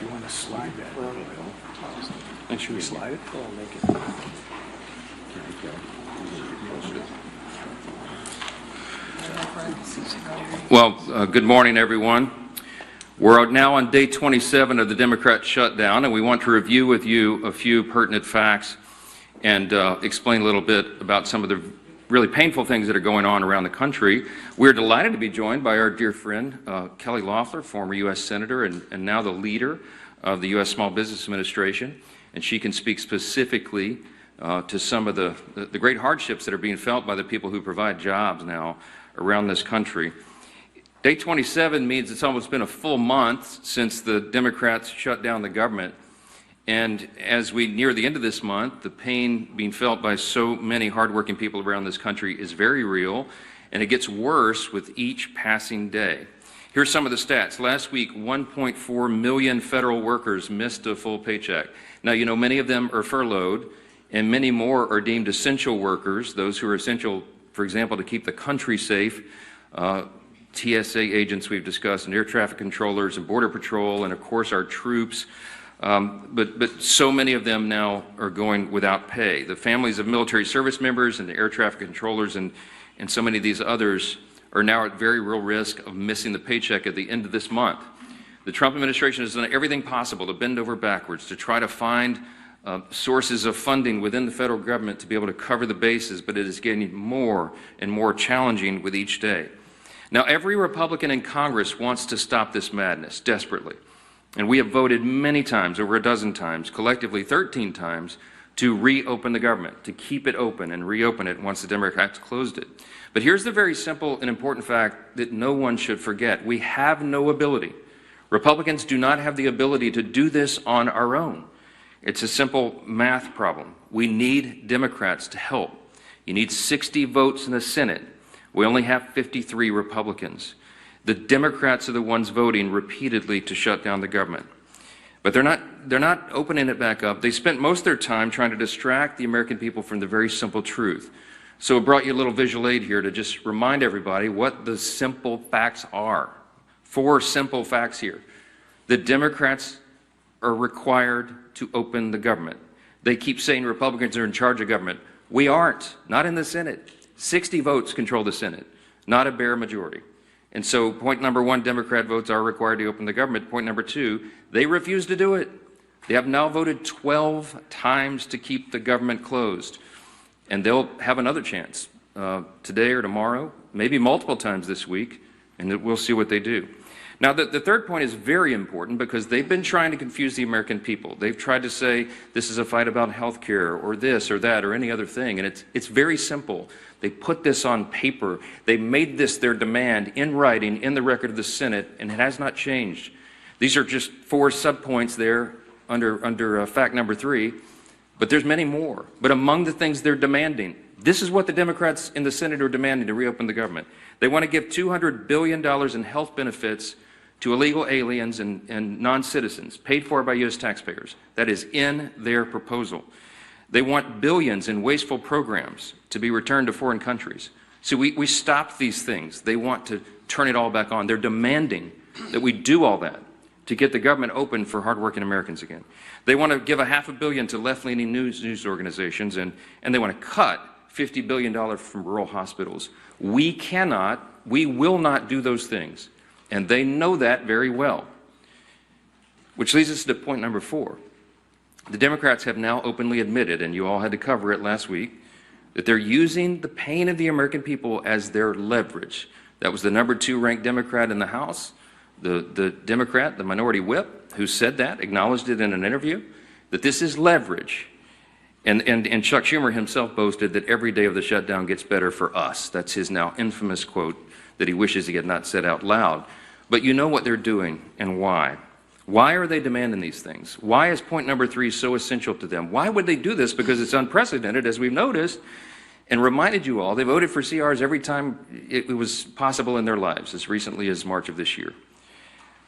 You want to slide that? Well, Make sure we slide it? I'll make it. Well, good morning, everyone. We're now on day 27 of the Democrat shutdown, and we want to review with you a few pertinent facts and explain a little bit about some of the really painful things that are going on around the country. We're delighted to be joined by our dear friend, Kelly Loeffler, former U.S. Senator and now the leader of the U.S. Small Business Administration, and she can speak specifically to some of the great hardships that are being felt by the people who provide jobs now around this country. Day 27 means it's almost been a full month since the Democrats shut down the government. And as we near the end of this month, the pain being felt by so many hardworking people around this country is very real, and it gets worse with each passing day. Here's some of the stats. Last week, 1.4 million federal workers missed a full paycheck. Now, you know, many of them are furloughed, and many more are deemed essential workers, those who are essential, for example, to keep the country safe. TSA agents we've discussed, and air traffic controllers, and Border Patrol, and of course our troops. But so many of them now are going without pay. The families of military service members and the air traffic controllers and so many of these others are now at very real risk of missing the paycheck at the end of this month. The Trump administration has done everything possible to bend over backwards to try to find sources of funding within the federal government to be able to cover the bases, but it is getting more and more challenging with each day. Now, every Republican in Congress wants to stop this madness desperately. And we have voted many times, over a dozen times, collectively 13 times, to reopen the government, to keep it open and reopen it once the Democrats closed it. But here's the very simple and important fact that no one should forget. We have no ability. Republicans do not have the ability to do this on our own. It's a simple math problem. We need Democrats to help. You need 60 votes in the Senate. We only have 53 Republicans. The Democrats are the ones voting repeatedly to shut down the government. But they're not opening it back up. They spent most of their time trying to distract the American people from the very simple truth. So I brought you a little visual aid here to just remind everybody what the simple facts are. 4 simple facts here. The Democrats are required to open the government. They keep saying Republicans are in charge of government. We aren't, not in the Senate. 60 votes control the Senate, not a bare majority. And so point number 1, Democrat votes are required to open the government. Point number 2, they refuse to do it. They have now voted 12 times to keep the government closed. And they'll have another chance today or tomorrow, maybe multiple times this week, and we'll see what they do. Now, the third point is very important because they've been trying to confuse the American people. They've tried to say this is a fight about health care or this or that or any other thing, and it's very simple. They put this on paper. They made this their demand in writing in the record of the Senate, and it has not changed. These are just 4 subpoints there under fact number 3, but there's many more. But among the things they're demanding, this is what the Democrats in the Senate are demanding to reopen the government. They want to give $200 billion in health benefits to illegal aliens and non-citizens, paid for by U.S. taxpayers. That is in their proposal. They want billions in wasteful programs to be returned to foreign countries. So we stopped these things. They want to turn it all back on. They're demanding that we do all that to get the government open for hardworking Americans again. They want to give $500 million to left-leaning news organizations, and they want to cut $50 billion from rural hospitals. We will not do those things. And they know that very well. Which leads us to point number 4. The Democrats have now openly admitted, and you all had to cover it last week, that they're using the pain of the American people as their leverage. That was the number 2 ranked Democrat in the House, the Democrat, the minority whip, who said that, acknowledged it in an interview, that this is leverage. And Chuck Schumer himself boasted that every day of the shutdown gets better for us. That's his now infamous quote that he wishes he had not said out loud. But you know what they're doing and why. Why are they demanding these things? Why is point number 3 so essential to them? Why would they do this? Because it's unprecedented, as we've noticed, and reminded you all, they voted for CRs every time it was possible in their lives, as recently as March of this year.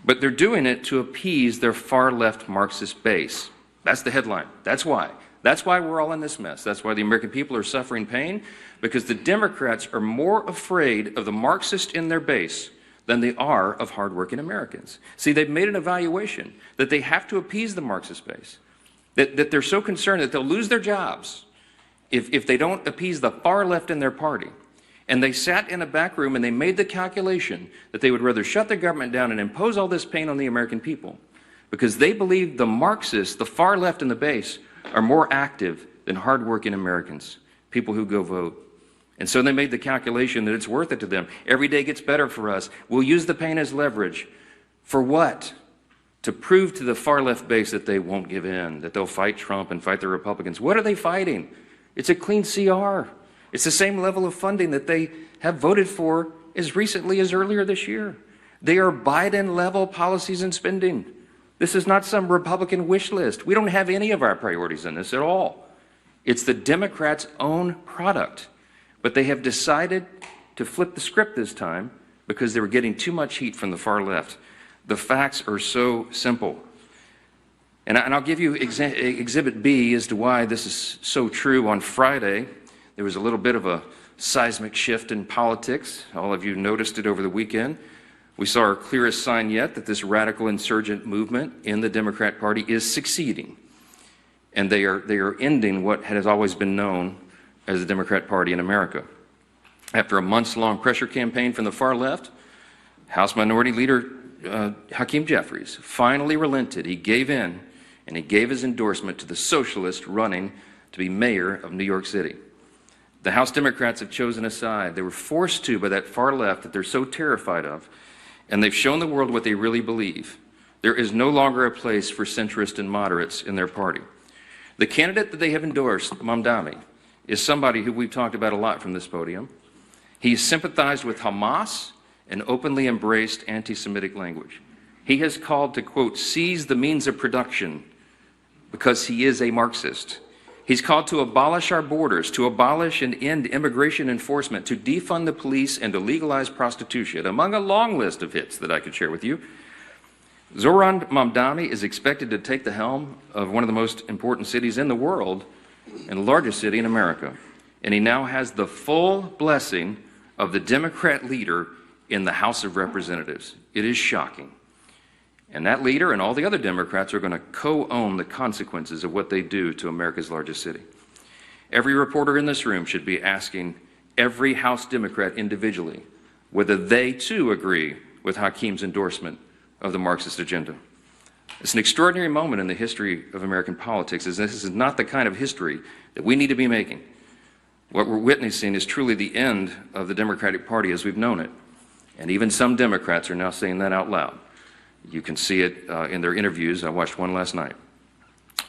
But they're doing it to appease their far-left Marxist base. That's the headline. That's why. That's why we're all in this mess. That's why the American people are suffering pain, because the Democrats are more afraid of the Marxists in their base, than they are of hardworking Americans. See, they've made an evaluation that they have to appease the Marxist base, that they're so concerned that they'll lose their jobs if they don't appease the far left in their party. And they sat in a back room and they made the calculation that they would rather shut the government down and impose all this pain on the American people because they believe the Marxists, the far left in the base, are more active than hardworking Americans, people who go vote. And so they made the calculation that it's worth it to them. Every day gets better for us. We'll use the pain as leverage. For what? To prove to the far left base that they won't give in, that they'll fight Trump and fight the Republicans. What are they fighting? It's a clean CR. It's the same level of funding that they have voted for as recently as earlier this year. They are Biden-level policies and spending. This is not some Republican wish list. We don't have any of our priorities in this at all. It's the Democrats' own product. But they have decided to flip the script this time because they were getting too much heat from the far left. The facts are so simple. And I'll give you Exhibit B as to why this is so true. On Friday, there was a little bit of a seismic shift in politics. All of you noticed it over the weekend. We saw our clearest sign yet that this radical insurgent movement in the Democrat Party is succeeding. And they are ending what has always been known as the Democrat Party in America. After a months-long pressure campaign from the far left, House Minority Leader Hakeem Jeffries finally relented. He gave in, and he gave his endorsement to the socialist running to be mayor of New York City. The House Democrats have chosen a side. They were forced to by that far left that they're so terrified of, and they've shown the world what they really believe. There is no longer a place for centrists and moderates in their party. The candidate that they have endorsed, Mamdani, is somebody who we've talked about a lot from this podium. He sympathized with Hamas and openly embraced anti-Semitic language. He has called to, quote, seize the means of production because he is a Marxist. He's called to abolish our borders, to abolish and end immigration enforcement, to defund the police and to legalize prostitution, among a long list of hits that I could share with you. Zoran Mamdani is expected to take the helm of one of the most important cities in the world and the largest city in America. And he now has the full blessing of the Democrat leader in the House of Representatives. It is shocking. And that leader and all the other Democrats are going to co-own the consequences of what they do to America's largest city. Every reporter in this room should be asking every House Democrat individually whether they too agree with Hakeem's endorsement of the Marxist agenda. It's an extraordinary moment in the history of American politics, as this is not the kind of history that we need to be making. What we're witnessing is truly the end of the Democratic Party as we've known it. And even some Democrats are now saying that out loud. You can see it in their interviews. I watched one last night.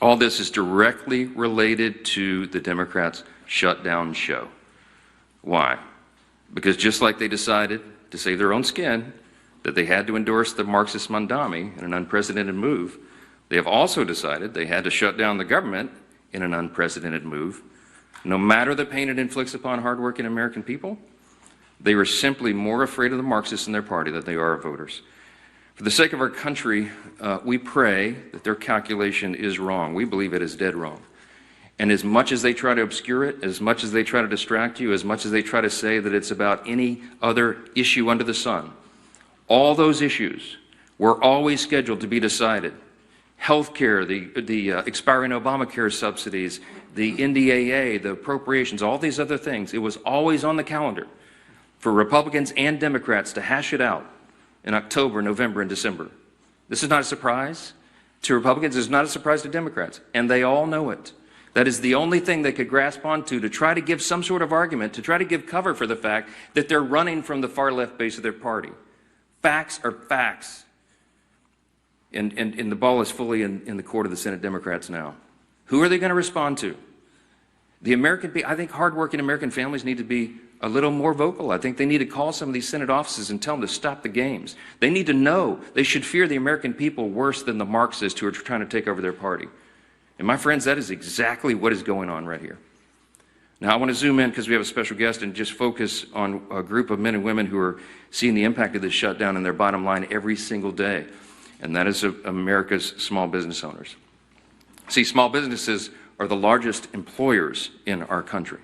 All this is directly related to the Democrats' shutdown show. Why? Because just like they decided to save their own skin, that they had to endorse the Marxist Mamdani in an unprecedented move, they have also decided they had to shut down the government in an unprecedented move. No matter the pain it inflicts upon hardworking American people, they were simply more afraid of the Marxists in their party than they are of voters. For the sake of our country, we pray that their calculation is wrong. We believe it is dead wrong. And as much as they try to obscure it, as much as they try to distract you, as much as they try to say that it's about any other issue under the sun, all those issues were always scheduled to be decided. Health care, the expiring Obamacare subsidies, the NDAA, the appropriations, all these other things, it was always on the calendar for Republicans and Democrats to hash it out in October, November, and December. This is not a surprise to Republicans. It's not a surprise to Democrats, and they all know it. That is the only thing they could grasp onto to try to give some sort of argument, to try to give cover for the fact that they're running from the far left base of their party. Facts are facts. And the ball is fully in the court of the Senate Democrats now. Who are they going to respond to? The American people, I think hardworking American families need to be a little more vocal. I think they need to call some of these Senate offices and tell them to stop the games. They need to know they should fear the American people worse than the Marxists who are trying to take over their party. And my friends, that is exactly what is going on right here. Now I want to zoom in because we have a special guest and just focus on a group of men and women who are seeing the impact of this shutdown in their bottom line every single day. And that is America's small business owners. See, small businesses are the largest employers in our country.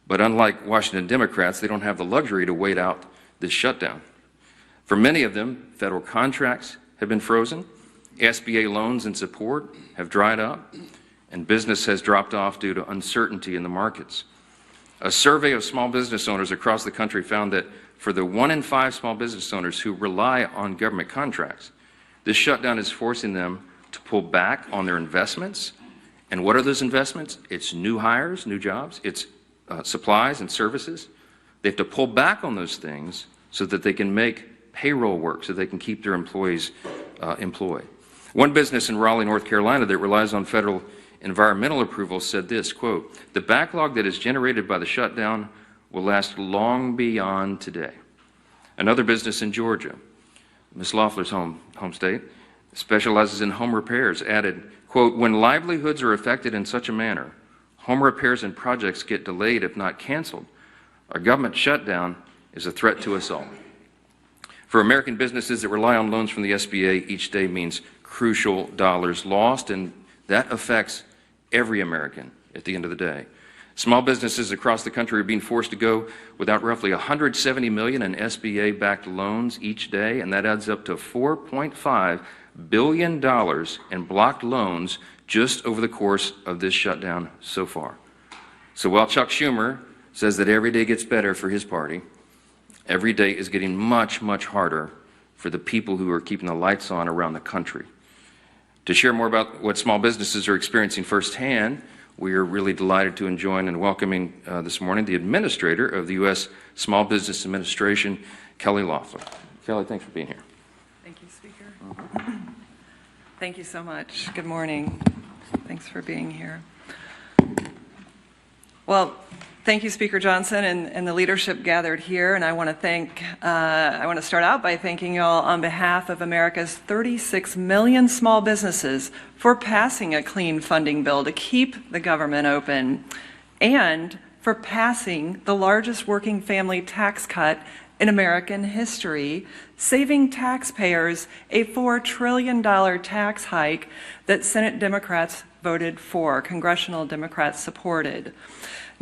But unlike Washington Democrats, they don't have the luxury to wait out this shutdown. For many of them, federal contracts have been frozen, SBA loans and support have dried up, and business has dropped off due to uncertainty in the markets. A survey of small business owners across the country found that for the 1 in 5 small business owners who rely on government contracts, this shutdown is forcing them to pull back on their investments. And what are those investments? It's new hires, new jobs, it's supplies and services. They have to pull back on those things so that they can make payroll work, so they can keep their employees employed. One business in Raleigh, North Carolina that relies on federal environmental approval said this, quote, "The backlog that is generated by the shutdown will last long beyond today." Another business in Georgia, Ms. Loeffler's home state, specializes in home repairs, added, quote, "When livelihoods are affected in such a manner, home repairs and projects get delayed if not canceled. Our government shutdown is a threat to us all." For American businesses that rely on loans from the SBA, each day means crucial dollars lost, and that affects every American at the end of the day. Small businesses across the country are being forced to go without roughly $170 million in SBA-backed loans each day, and that adds up to $4.5 billion in blocked loans just over the course of this shutdown so far. So while Chuck Schumer says that every day gets better for his party, every day is getting much, much harder for the people who are keeping the lights on around the country. To share more about what small businesses are experiencing firsthand, we are really delighted to join and welcoming this morning the Administrator of the U.S. Small Business Administration, Kelly Loeffler. Kelly, thanks for being here. Thank you, Speaker. Thank you so much. Good morning. Thanks for being here. Well, thank you, Speaker Johnson, and the leadership gathered here. And I want to start out by thanking you all on behalf of America's 36 million small businesses for passing a clean funding bill to keep the government open, and for passing the largest working family tax cut in American history, saving taxpayers a $4 trillion tax hike that Senate Democrats voted for, congressional Democrats supported.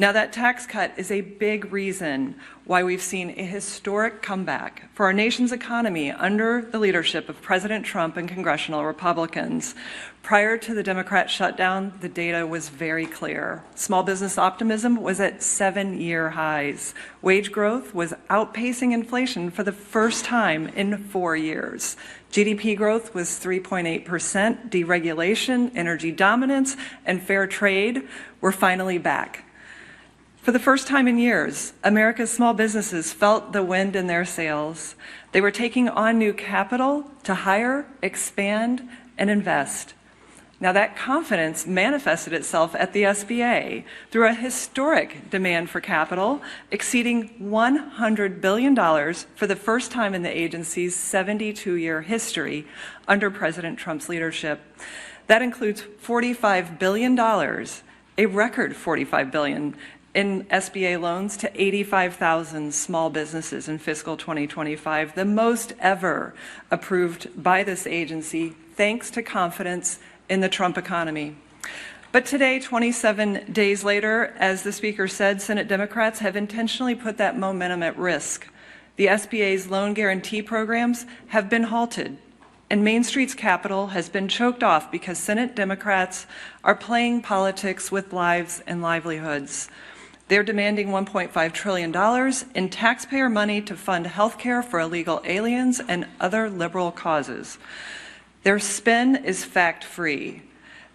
Now, that tax cut is a big reason why we've seen a historic comeback for our nation's economy under the leadership of President Trump and congressional Republicans. Prior to the Democrat shutdown, the data was very clear. Small business optimism was at 7-year highs. Wage growth was outpacing inflation for the first time in 4 years. GDP growth was 3.8%. Deregulation, energy dominance, and fair trade were finally back. For the first time in years, America's small businesses felt the wind in their sails. They were taking on new capital to hire, expand, and invest. Now, that confidence manifested itself at the SBA through a historic demand for capital exceeding $100 billion for the first time in the agency's 72-year history under President Trump's leadership. That includes $45 billion, a record $45 billion, in SBA loans to 85,000 small businesses in fiscal 2025, the most ever approved by this agency, thanks to confidence in the Trump economy. But today, 27 days later, as the Speaker said, Senate Democrats have intentionally put that momentum at risk. The SBA's loan guarantee programs have been halted, and Main Street's capital has been choked off because Senate Democrats are playing politics with lives and livelihoods. They're demanding $1.5 trillion in taxpayer money to fund health care for illegal aliens and other liberal causes. Their spin is fact-free.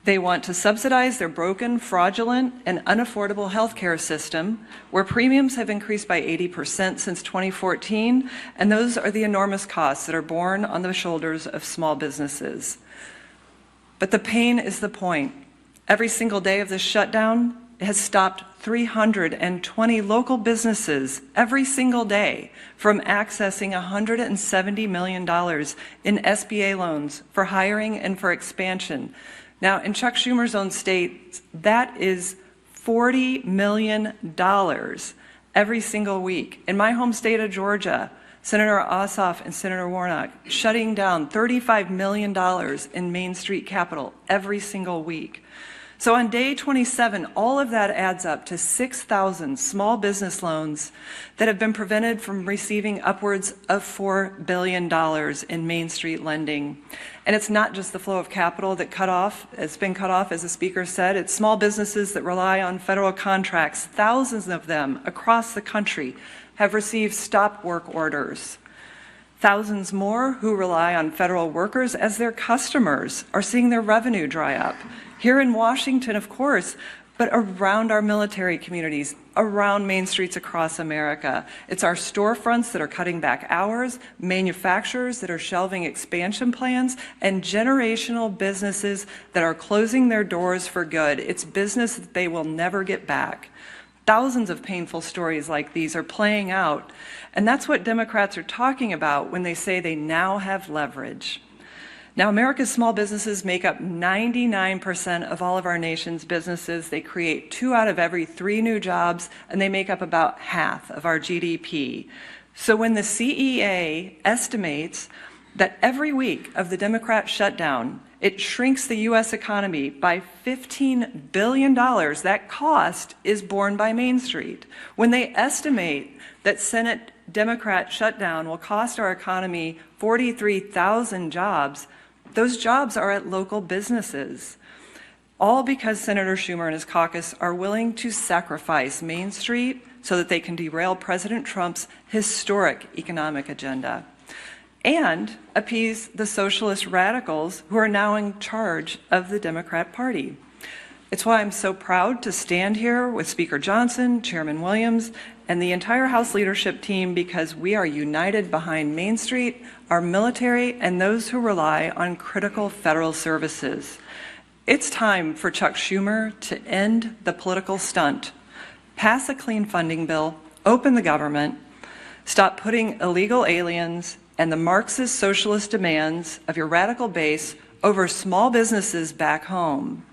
They want to subsidize their broken, fraudulent, and unaffordable health care system, where premiums have increased by 80% since 2014, and those are the enormous costs that are borne on the shoulders of small businesses. But the pain is the point. Every single day of this shutdown has stopped 320 local businesses every single day from accessing $170 million in SBA loans for hiring and for expansion. Now, in Chuck Schumer's own state, that is $40 million every single week. In my home state of Georgia, Senator Ossoff and Senator Warnock shutting down $35 million in Main Street capital every single week. So on day 27, all of that adds up to 6,000 small business loans that have been prevented from receiving upwards of $4 billion in Main Street lending. And it's not just the flow of capital that it's been cut off, as the speaker said. It's small businesses that rely on federal contracts. Thousands of them across the country have received stop work orders. Thousands more who rely on federal workers as their customers are seeing their revenue dry up. Here in Washington, of course, but around our military communities, around main streets across America. It's our storefronts that are cutting back hours, manufacturers that are shelving expansion plans, and generational businesses that are closing their doors for good. It's business that they will never get back. Thousands of painful stories like these are playing out, and that's what Democrats are talking about when they say they now have leverage. Now, America's small businesses make up 99% of all of our nation's businesses. They create 2 out of every 3 new jobs, and they make up about half of our GDP. So when the CEA estimates that every week of the Democrat shutdown, it shrinks the U.S. economy by $15 billion, that cost is borne by Main Street. When they estimate that Senate Democrat shutdown will cost our economy 43,000 jobs, those jobs are at local businesses, all because Senator Schumer and his caucus are willing to sacrifice Main Street so that they can derail President Trump's historic economic agenda and appease the socialist radicals who are now in charge of the Democrat Party. It's why I'm so proud to stand here with Speaker Johnson, Chairman Williams, and the entire House leadership team, because we are united behind Main Street, our military, and those who rely on critical federal services. It's time for Chuck Schumer to end the political stunt, pass a clean funding bill, open the government, stop putting illegal aliens and the Marxist socialist demands of your radical base over small businesses back home.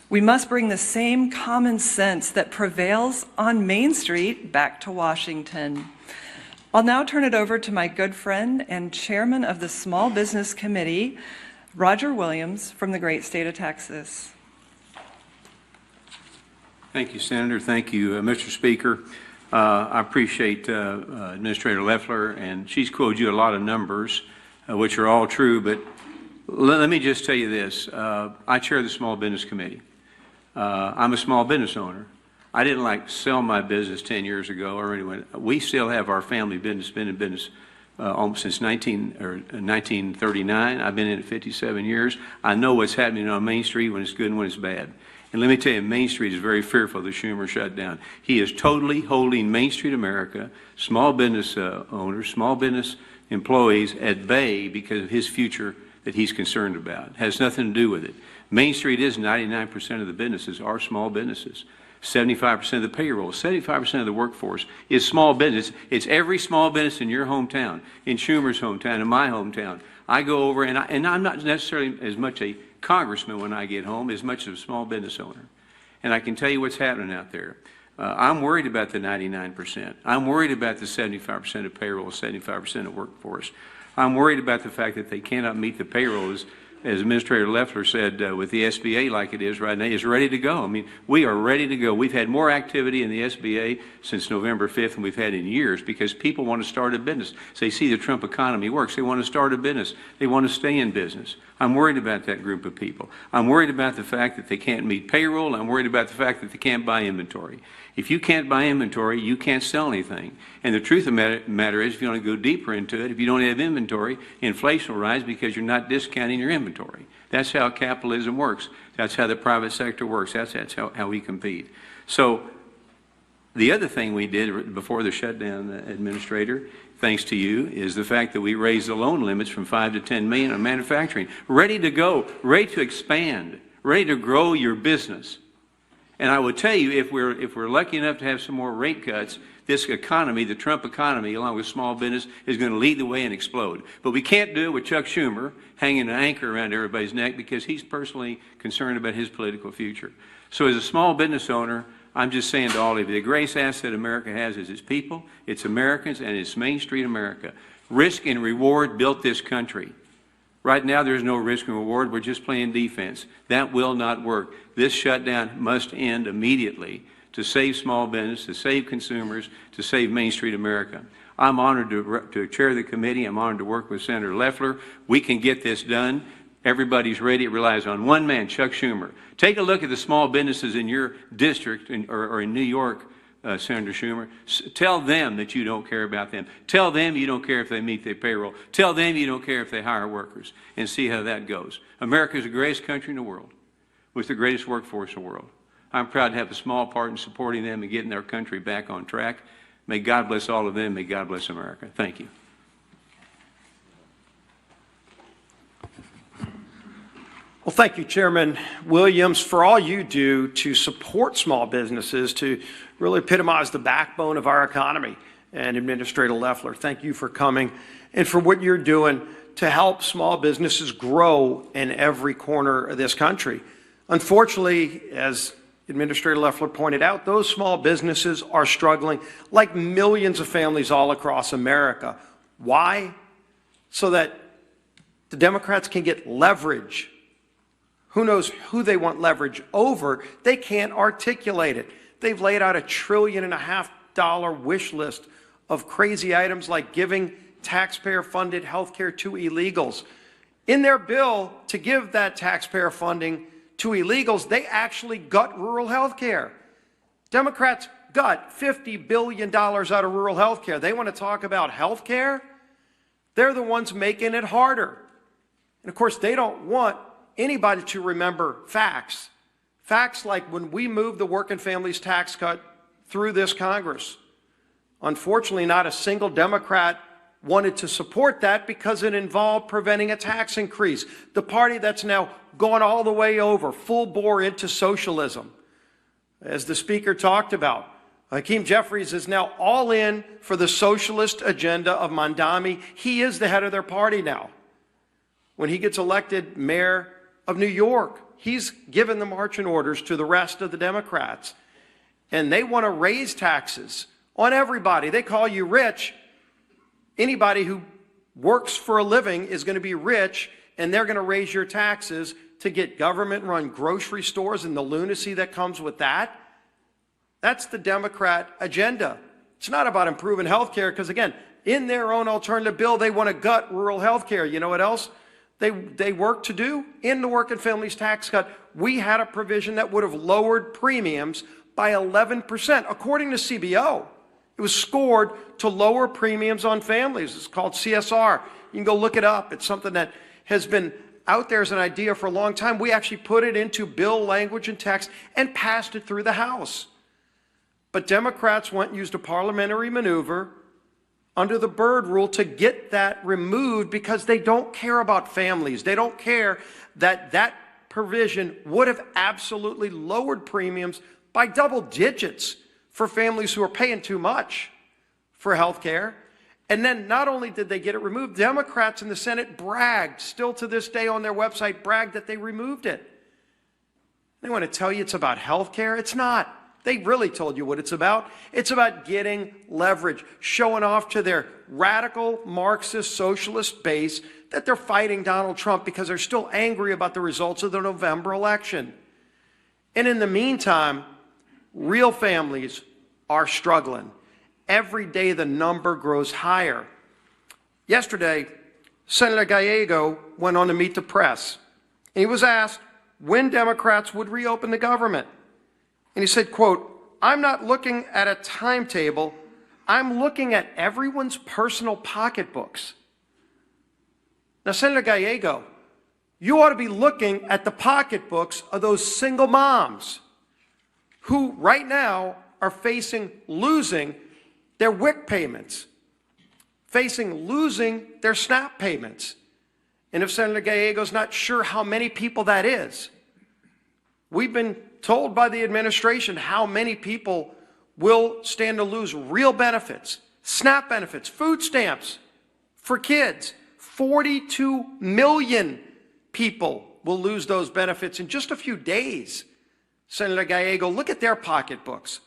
We must bring the same common sense that prevails on Main Street back to Washington. I'll now turn it over to my good friend and chairman of the Small Business Committee, Roger Williams, from the great state of Texas. Thank you, Senator. Thank you, Mr. Speaker. I appreciate Administrator Loeffler, and she's quoted you a lot of numbers, which are all true, but let me just tell you this. I chair the Small Business Committee. I'm a small business owner. I didn't sell my business 10 years ago or anyone. We still have our family business, been in business almost since 1939. I've been in it 57 years. I know what's happening on Main Street when it's good and when it's bad. And let me tell you, Main Street is very fearful of the Schumer shutdown. He is totally holding Main Street America, small business owners, small business employees at bay because of his future that he's concerned about. It has nothing to do with it. Main Street is 99% of the businesses are small businesses. 75% of the payroll, 75% of the workforce is small business. It's every small business in your hometown, in Schumer's hometown, in my hometown. I go over, and I'm not necessarily as much a congressman when I get home as much as a small business owner. And I can tell you what's happening out there. I'm worried about the 99%. I'm worried about the 75% of payroll, 75% of workforce. I'm worried about the fact that they cannot meet the payroll, as Administrator Loeffler said, with the SBA like it is right now, is ready to go. I mean, we are ready to go. We've had more activity in the SBA since November 5th than we've had in years because people want to start a business. So they see the Trump economy works. They want to start a business. They want to stay in business. I'm worried about that group of people. I'm worried about the fact that they can't meet payroll. I'm worried about the fact that they can't buy inventory. If you can't buy inventory, you can't sell anything. And the truth of the matter is, if you want to go deeper into it, if you don't have inventory, inflation will rise because you're not discounting your inventory. That's how capitalism works. That's how the private sector works. That's how we compete. So the other thing we did before the shutdown, Administrator, thanks to you, is the fact that we raised the loan limits from 5 to 10 million on manufacturing. Ready to go, ready to expand, ready to grow your business. And I would tell you, if we're lucky enough to have some more rate cuts, this economy, the Trump economy, along with small business, is going to lead the way and explode. But we can't do it with Chuck Schumer hanging an anchor around everybody's neck because he's personally concerned about his political future. So as a small business owner, I'm just saying to all of you, the greatest asset America has is its people, its Americans, and it's Main Street America. Risk and reward built this country. Right now, there's no risk and reward. We're just playing defense. That will not work. This shutdown must end immediately to save small business, to save consumers, to save Main Street America. I'm honored to chair the committee. I'm honored to work with Senator Loeffler. We can get this done. Everybody's ready. It relies on one man, Chuck Schumer. Take a look at the small businesses in your district or in New York, Senator Schumer. Tell them that you don't care about them. Tell them you don't care if they meet their payroll. Tell them you don't care if they hire workers, and see how that goes. America is the greatest country in the world with the greatest workforce in the world. I'm proud to have a small part in supporting them and getting our country back on track. May God bless all of them. May God bless America. Thank you. Well, thank you, Chairman Williams, for all you do to support small businesses, to really epitomize the backbone of our economy. And Administrator Loeffler, thank you for coming and for what you're doing to help small businesses grow in every corner of this country. Unfortunately, as Administrator Loeffler pointed out, those small businesses are struggling like millions of families all across America. Why? So that the Democrats can get leverage. Who knows who they want leverage over? They can't articulate it. They've laid out $1.5 trillion wish list of crazy items like giving taxpayer-funded health care to illegals. In their bill to give that taxpayer funding to illegals, they actually gut rural health care. Democrats gut $50 billion out of rural health care. They want to talk about health care? They're the ones making it harder. And of course, they don't want anybody to remember facts. Facts like when we moved the working families tax cut through this Congress. Unfortunately, not a single Democrat wanted to support that because it involved preventing a tax increase. The party that's now gone all the way over, full bore into socialism. As the Speaker talked about, Hakeem Jeffries is now all in for the socialist agenda of Mandami. He is the head of their party now. When he gets elected mayor of New York, he's given the marching orders to the rest of the Democrats. And they want to raise taxes on everybody. They call you rich. Anybody who works for a living is going to be rich, and they're going to raise your taxes to get government-run grocery stores and the lunacy that comes with that. That's the Democrat agenda. It's not about improving health care because, again, in their own alternative bill, they want to gut rural health care. You know what else they work to do? In the working families tax cut, we had a provision that would have lowered premiums by 11%. According to CBO, it was scored to lower premiums on families. It's called CSR. You can go look it up. It's something that has been out there as an idea for a long time. We actually put it into bill language and text and passed it through the House. But Democrats went and used a parliamentary maneuver under the Byrd rule to get that removed because they don't care about families. They don't care that that provision would have absolutely lowered premiums by double digits for families who are paying too much for health care. And then not only did they get it removed, Democrats in the Senate bragged, still to this day on their website, bragged that they removed it. They want to tell you it's about health care. It's not. They really told you what it's about. It's about getting leverage, showing off to their radical Marxist socialist base that they're fighting Donald Trump because they're still angry about the results of the November election. And in the meantime, real families are struggling. Every day the number grows higher. Yesterday, Senator Gallego went on to meet the press. And he was asked when Democrats would reopen the government. And he said, quote, "I'm not looking at a timetable. I'm looking at everyone's personal pocketbooks." Now, Senator Gallego, you ought to be looking at the pocketbooks of those single moms who right now are facing losing their WIC payments, facing losing their SNAP payments. And if Senator Gallego's not sure how many people that is, we've been told by the administration how many people will stand to lose real benefits, SNAP benefits, food stamps for kids. 42 million people will lose those benefits in just a few days. Senator Gallego, look at their pocketbooks.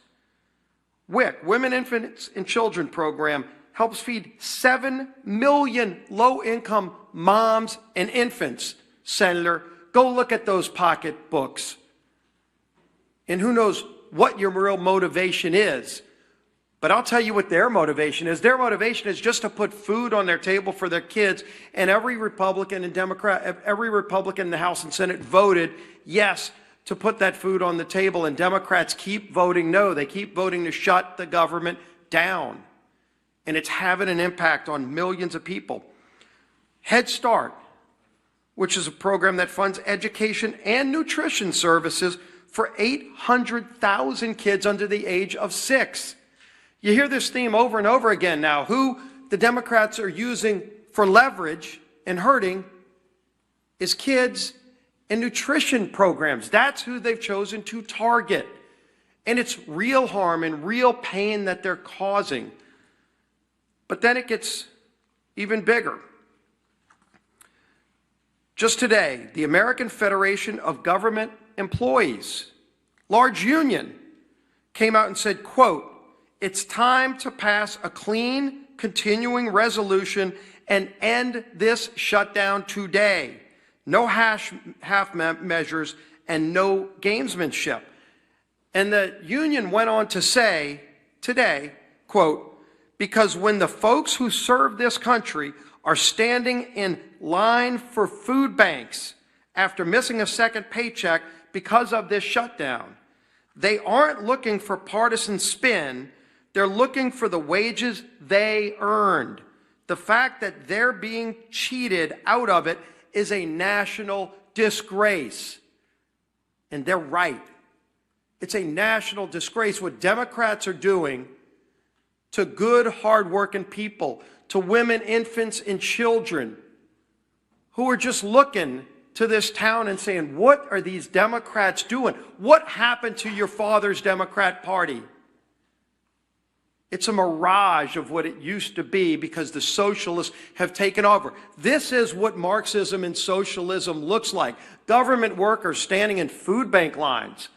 WIC, Women, Infants, and Children program, helps feed 7 million low-income moms and infants. Senator, go look at those pocketbooks. And who knows what your real motivation is. But I'll tell you what their motivation is. Their motivation is just to put food on their table for their kids. And every Republican and Democrat, every Republican in the House and Senate voted yes to put that food on the table. And Democrats keep voting no. They keep voting to shut the government down. And it's having an impact on millions of people. Head Start, which is a program that funds education and nutrition services for 800,000 kids under the age of 6. You hear this theme over and over again now. Who the Democrats are using for leverage and hurting is kids and nutrition programs. That's who they've chosen to target. And it's real harm and real pain that they're causing. But then it gets even bigger. Just today, the American Federation of Government Employees, large union, came out and said, quote, "It's time to pass a clean, continuing resolution and end this shutdown today. No half measures and no gamesmanship." And the union went on to say today, quote, "Because when the folks who serve this country are standing in line for food banks after missing a second paycheck because of this shutdown, they aren't looking for partisan spin. They're looking for the wages they earned. The fact that they're being cheated out of it is a national disgrace." And they're right. It's a national disgrace what Democrats are doing to good, hardworking people, to women, infants, and children who are just looking to this town and saying, what are these Democrats doing? What happened to your father's Democrat Party? It's a mirage of what it used to be because the socialists have taken over. This is what Marxism and socialism looks like. Government workers standing in food bank lines,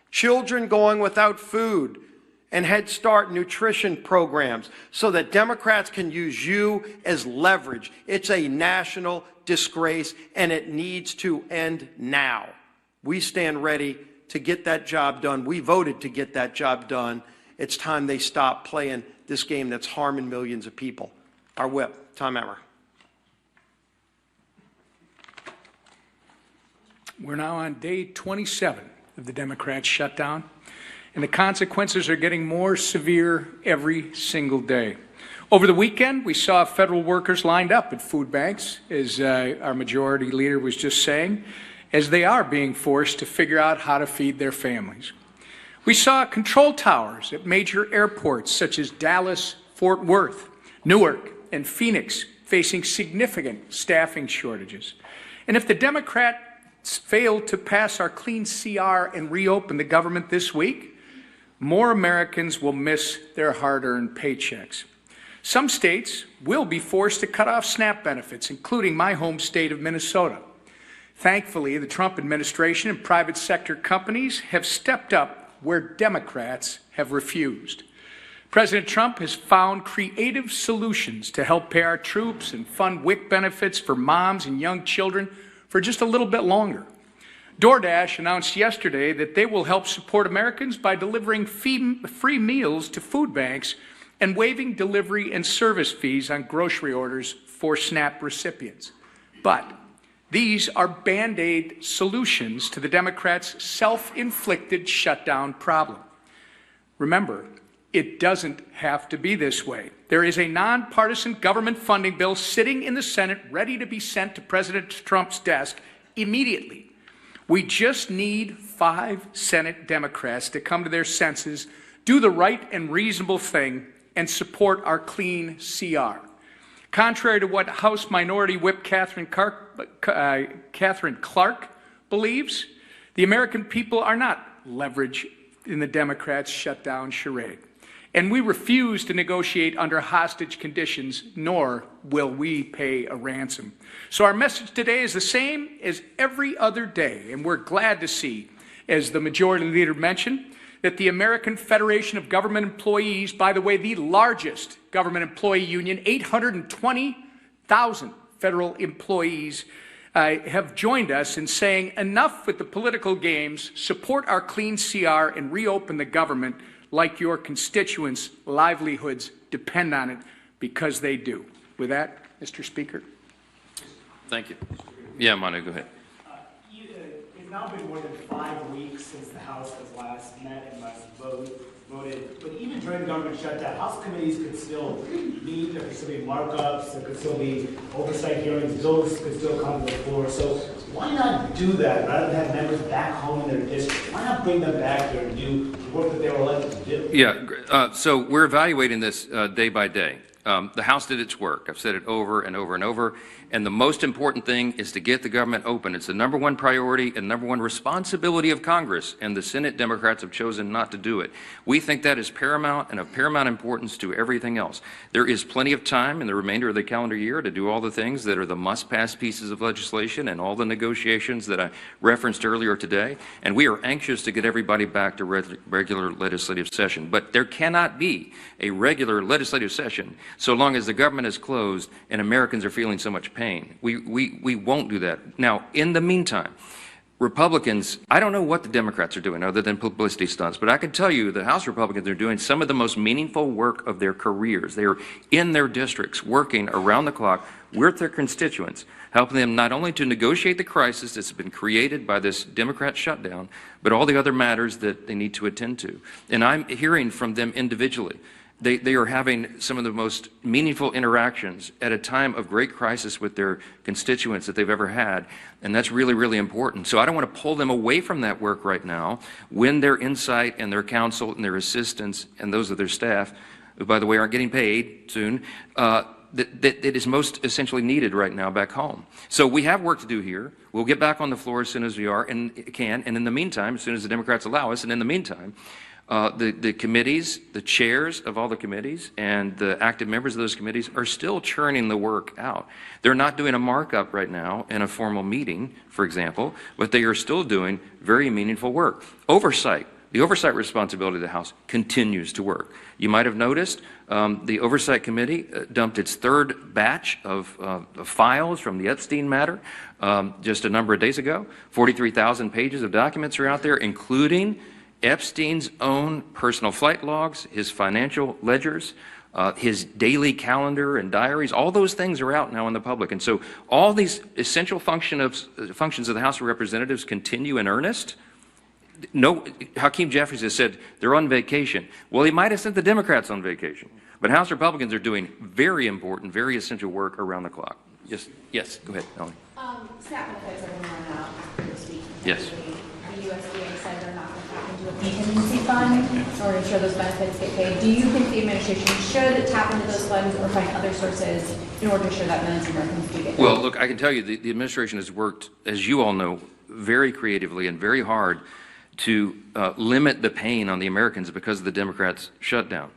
children going without food, and Head Start nutrition programs so that Democrats can use you as leverage. It's a national disgrace, and it needs to end now. We stand ready to get that job done. We voted to get that job done. It's time they stop playing this game that's harming millions of people. Our whip, Tom Emmer. We're now on day 27 of the Democrats' shutdown, and the consequences are getting more severe every single day. Over the weekend, we saw federal workers lined up at food banks, as our majority leader was just saying, as they are being forced to figure out how to feed their families. We saw control towers at major airports such as Dallas, Fort Worth, Newark, and Phoenix facing significant staffing shortages. And if the Democrats fail to pass our clean CR and reopen the government this week, more Americans will miss their hard-earned paychecks. Some states will be forced to cut off SNAP benefits, including my home state of Minnesota. Thankfully, the Trump administration and private sector companies have stepped up where Democrats have refused. President Trump has found creative solutions to help pay our troops and fund WIC benefits for moms and young children for just a little bit longer. DoorDash announced yesterday that they will help support Americans by delivering free meals to food banks and waiving delivery and service fees on grocery orders for SNAP recipients. But these are Band-Aid solutions to the Democrats' self-inflicted shutdown problem. Remember, it doesn't have to be this way. There is a nonpartisan government funding bill sitting in the Senate ready to be sent to President Trump's desk immediately. We just need 5 Senate Democrats to come to their senses, do the right and reasonable thing, and support our clean CR. Contrary to what House Minority Whip Catherine Clark believes, the American people are not leverage in the Democrats' shutdown charade. And we refuse to negotiate under hostage conditions, nor will we pay a ransom. So our message today is the same as every other day, and we're glad to see, as the majority leader mentioned, that the American Federation of Government Employees, by the way, the largest government employee union, 820,000 federal employees have joined us in saying enough with the political games, support our clean CR and reopen the government like your constituents' livelihoods depend on it, because they do. With that, Mr. Speaker. Thank you. Yeah, Manu, go ahead. It's now been more than 5 weeks since the House has last met and last voted, but even during the government shutdown, House committees could still meet, there could still be markups, there could still be oversight hearings, bills could still come to the floor. So why not do that rather than have members back home in their district? Why not bring them back here and do the work that they were elected to do? Yeah, so we're evaluating this day by day. The House did its work. I've said it over and over and over. And the most important thing is to get the government open. It's the #1 priority and #1 responsibility of Congress, and the Senate Democrats have chosen not to do it. We think that is paramount and of paramount importance to everything else. There is plenty of time in the remainder of the calendar year to do all the things that are the must-pass pieces of legislation and all the negotiations that I referenced earlier today. And we are anxious to get everybody back to regular legislative session. But there cannot be a regular legislative session so long as the government is closed and Americans are feeling so much pain. We won't do that. Now, in the meantime, Republicans, I don't know what the Democrats are doing other than publicity stunts, but I can tell you the House Republicans are doing some of the most meaningful work of their careers. They are in their districts working around the clock with their constituents, helping them not only to negotiate the crisis that's been created by this Democrat shutdown, but all the other matters that they need to attend to. And I'm hearing from them individually. They are having some of the most meaningful interactions at a time of great crisis with their constituents that they've ever had, and that's really, really important. So I don't want to pull them away from that work right now when their insight and their counsel and their assistance and those of their staff, who, by the way, aren't getting paid soon, that is most essentially needed right now back home. So we have work to do here. We'll get back on the floor as soon as we are and can, and in the meantime, as soon as the Democrats allow us, and in the meantime, the committees, the chairs of all the committees, and the active members of those committees are still churning the work out. They're not doing a markup right now in a formal meeting, for example, but they are still doing very meaningful work. Oversight. The oversight responsibility of the House continues to work. You might have noticed the Oversight Committee dumped its 3rd batch of files from the Epstein matter just a number of days ago. 43,000 pages of documents are out there, including Epstein's own personal flight logs, his financial ledgers, his daily calendar and diaries. All those things are out now in the public. And so all these essential functions of the House of Representatives continue in earnest. No, Hakeem Jeffries has said they're on vacation. Well, he might have sent the Democrats on vacation. But House Republicans are doing very important, very essential work around the clock. Yes, go ahead, Melanie. SNAP benefits are going to run out this week. Yes. The USDA said they're not going to tap into a contingency fund in order to ensure those benefits get paid. Do you think the administration should tap into those funds or find other sources in order to ensure that millions of Americans do get paid? Well, look, I can tell you the administration has worked, as you all know, very creatively and very hard to limit the pain on the Americans because of the Democrats' shutdown.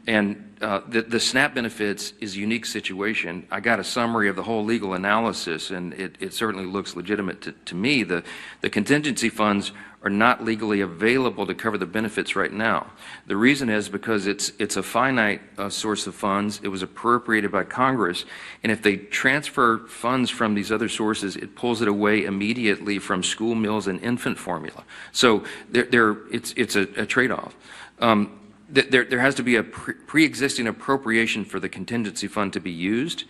And the SNAP benefits is a unique situation. I got a summary of the whole legal analysis, and it certainly looks legitimate to me. The contingency funds are not legally available to cover the benefits right now. The reason is because it's a finite source of funds. It was appropriated by Congress, and if they transfer funds from these other sources, it pulls it away immediately from school meals and infant formula. So it's a trade-off. There has to be a pre-existing appropriation for the contingency fund to be used,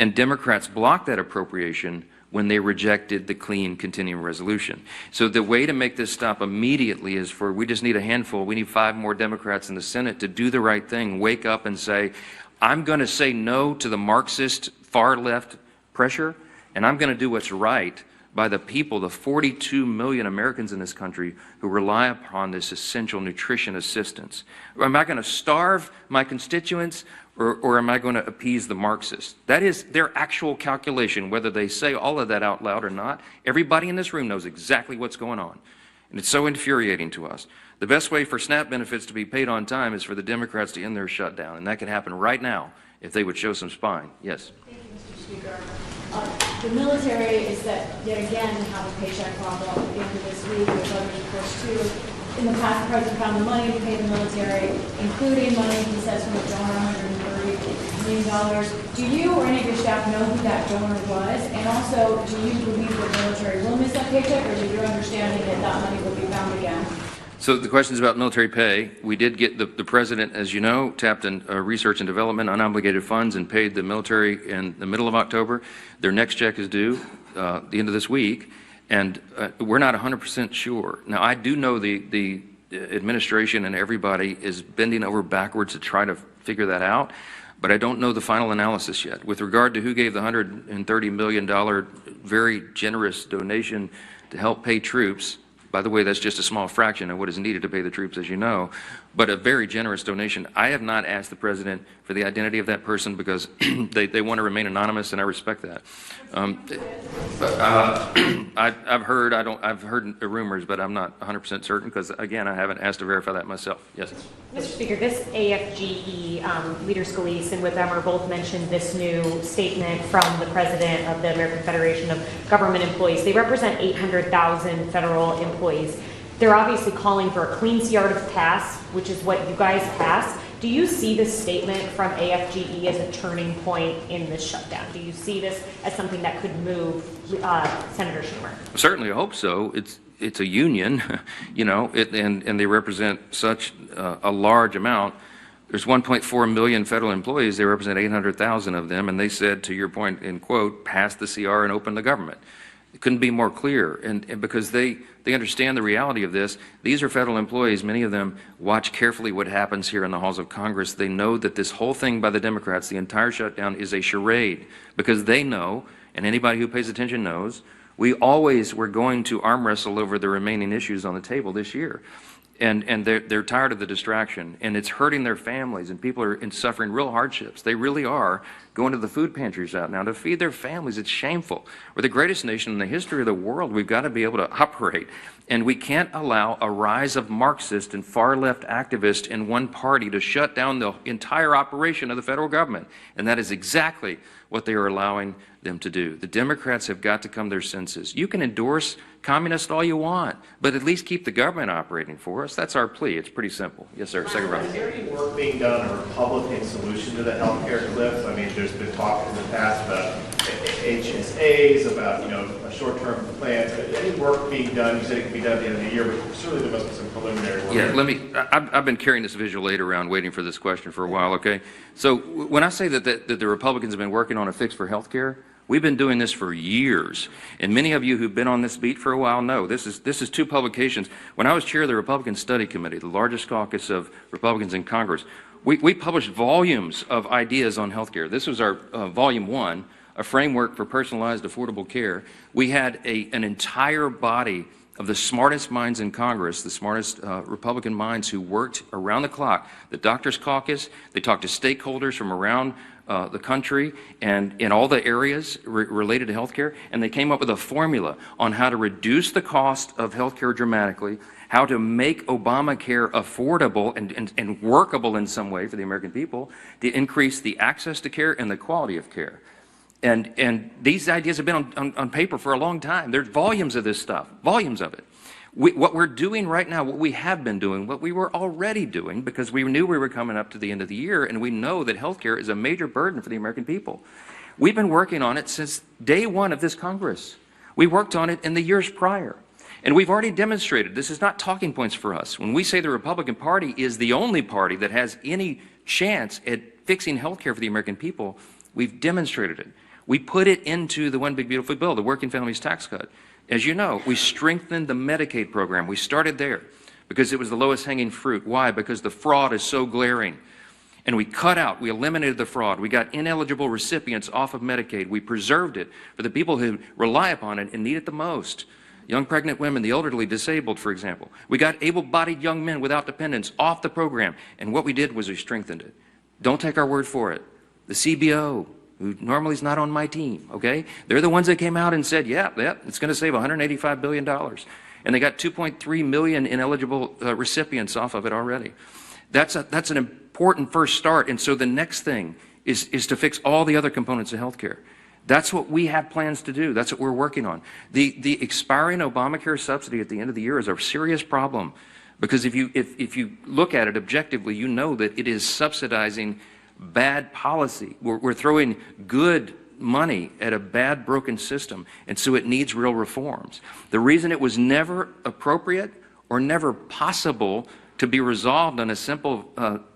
and Democrats blocked that appropriation when they rejected the clean continuing resolution. So the way to make this stop immediately is we just need a handful. We need 5 more Democrats in the Senate to do the right thing, wake up and say, I'm going to say no to the Marxist far-left pressure, and I'm going to do what's right by the people, the 42 million Americans in this country who rely upon this essential nutrition assistance. Am I going to starve my constituents, or am I going to appease the Marxists? That is their actual calculation, whether they say all of that out loud or not. Everybody in this room knows exactly what's going on, and it's so infuriating to us. The best way for SNAP benefits to be paid on time is for the Democrats to end their shutdown, and that could happen right now if they would show some spine. Yes? Thank you, Mr. Speaker. The military is that yet again have a paycheck problem at the end of this week. There's others, of course, too. in the past, the president found the money to pay the military, including money, he says, from the donor, $130 million. Do you or any of your staff know who that donor was? And also, do you believe the military will miss that paycheck, or is it your understanding that that money will be found again? So the question is about military pay. We did get the president, as you know, tapped in research and development, unobligated funds, and paid the military in the middle of October. Their next check is due the end of this week, and we're not 100% sure. Now, I do know the administration and everybody is bending over backwards to try to figure that out, but I don't know the final analysis yet. With regard to who gave the $130 million very generous donation to help pay troops, by the way, that's just a small fraction of what is needed to pay the troops, as you know, but a very generous donation. I have not asked the president for the identity of that person because they want to remain anonymous, and I respect that. I've heard rumors, but I'm not 100% certain because, again, I haven't asked to verify that myself. Yes. Mr. Speaker, this AFGE, Leader Scalise and Whitmer both mentioned this new statement from the president of the American Federation of Government Employees. They represent 800,000 federal employees. They're obviously calling for a clean start of tasks, which is what you guys passed. Do you see this statement from AFGE as a turning point in this shutdown? Do you see this as something that could move Senator Schumer? Certainly, I hope so. It's a union, you know, and they represent such a large amount. There's 1.4 million federal employees. They represent 800,000 of them, and they said, to your point, in quote, pass the CR and open the government. It couldn't be more clear, and because they understand the reality of this. These are federal employees. Many of them watch carefully what happens here in the halls of Congress. They know that this whole thing by the Democrats, the entire shutdown, is a charade, because they know, and anybody who pays attention knows, we always were going to arm wrestle over the remaining issues on the table this year. And they're tired of the distraction, and it's hurting their families, and people are suffering real hardships. They really are going to the food pantries out now to feed their families. It's shameful. We're the greatest nation in the history of the world. We've got to be able to operate, and we can't allow a rise of Marxist and far-left activists in one party to shut down the entire operation of the federal government, and that is exactly what they are allowing them to do. The Democrats have got to come to their senses. You can endorse communists all you want, but at least keep the government operating for us. That's our plea. It's pretty simple. Yes, sir. Second round. Is there any work being done on a Republican solution to the health care cliff? I mean, there's been talk in the past about HSAs, about, you know, a short-term plans. Any work being done? You said it can be done at the end of the year, but certainly there must be some preliminary work. Yeah, I've been carrying this visual aid around waiting for this question for a while, okay? So when I say that the Republicans have been working on a fix for health care, we've been doing this for years, and many of you who've been on this beat for a while know this is two publications. When I was chair of the Republican Study Committee, the largest caucus of Republicans in Congress, we published volumes of ideas on health care. This was our volume 1, a framework for personalized, affordable care. We had an entire body of the smartest minds in Congress, the smartest Republican minds who worked around the clock. The Doctors Caucus, they talked to stakeholders from around the country and in all the areas related to healthcare, and they came up with a formula on how to reduce the cost of healthcare dramatically, how to make Obamacare affordable and workable in some way for the American people, to increase the access to care and the quality of care. And these ideas have been on paper for a long time. There's volumes of this stuff, volumes of it. What we're doing right now, what we have been doing, what we were already doing, because we knew we were coming up to the end of the year, and we know that healthcare is a major burden for the American people. We've been working on it since day one of this Congress. We worked on it in the years prior. And we've already demonstrated, this is not talking points for us. When we say the Republican Party is the only party that has any chance at fixing healthcare for the American people, we've demonstrated it. We put it into the One Big Beautiful Bill, the Working Families Tax Cut. As you know, we strengthened the Medicaid program. We started there because it was the lowest hanging fruit. Why? Because the fraud is so glaring. And we eliminated the fraud. We got ineligible recipients off of Medicaid. We preserved it for the people who rely upon it and need it the most. Young pregnant women, the elderly, disabled, for example. We got able-bodied young men without dependents off the program. And what we did was we strengthened it. Don't take our word for it. The CBO, who normally is not on my team, okay? They're the ones that came out and said, yeah, it's going to save $185 billion. And they got 2.3 million ineligible recipients off of it already. That's an important first start. And so the next thing is to fix all the other components of healthcare. That's what we have plans to do. That's what we're working on. The expiring Obamacare subsidy at the end of the year is a serious problem, because if you look at it objectively, you know that it is subsidizing bad policy. We're throwing good money at a bad, broken system, and so it needs real reforms. The reason it was never appropriate or never possible to be resolved on a simple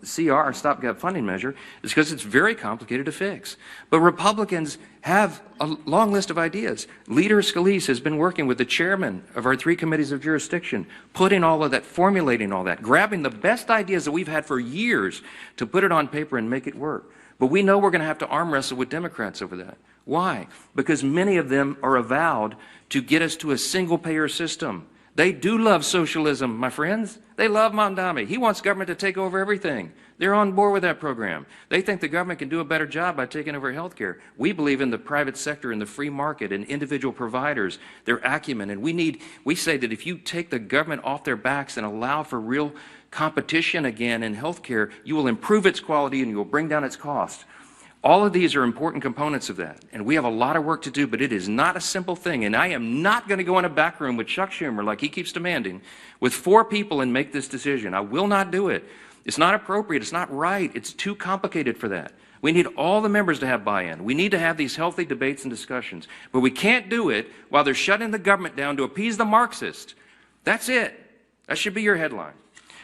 CR, stopgap funding measure, is because it's very complicated to fix. But Republicans have a long list of ideas. Leader Scalise has been working with the chairman of our 3 committees of jurisdiction, putting all of that, formulating all that, grabbing the best ideas that we've had for years to put it on paper and make it work. But we know we're going to have to arm wrestle with Democrats over that. Why? Because many of them are avowed to get us to a single-payer system. They do love socialism, my friends. They love Mondami. He wants government to take over everything. They're on board with that program. They think the government can do a better job by taking over health care. We believe in the private sector and the free market and individual providers, their acumen. And we say that if you take the government off their backs and allow for real competition again in health care, you will improve its quality and you will bring down its cost. All of these are important components of that, and we have a lot of work to do, but it is not a simple thing, and I am not going to go in a back room with Chuck Schumer, like he keeps demanding, with 4 people and make this decision. I will not do it. It's not appropriate. It's not right. It's too complicated for that. We need all the members to have buy-in. We need to have these healthy debates and discussions, but we can't do it while they're shutting the government down to appease the Marxists. That's it. That should be your headline.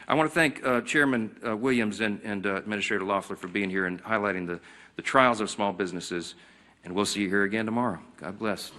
I want to thank Chairman Williams and Administrator Loeffler for being here and highlighting the trials of small businesses, and we'll see you here again tomorrow. God bless.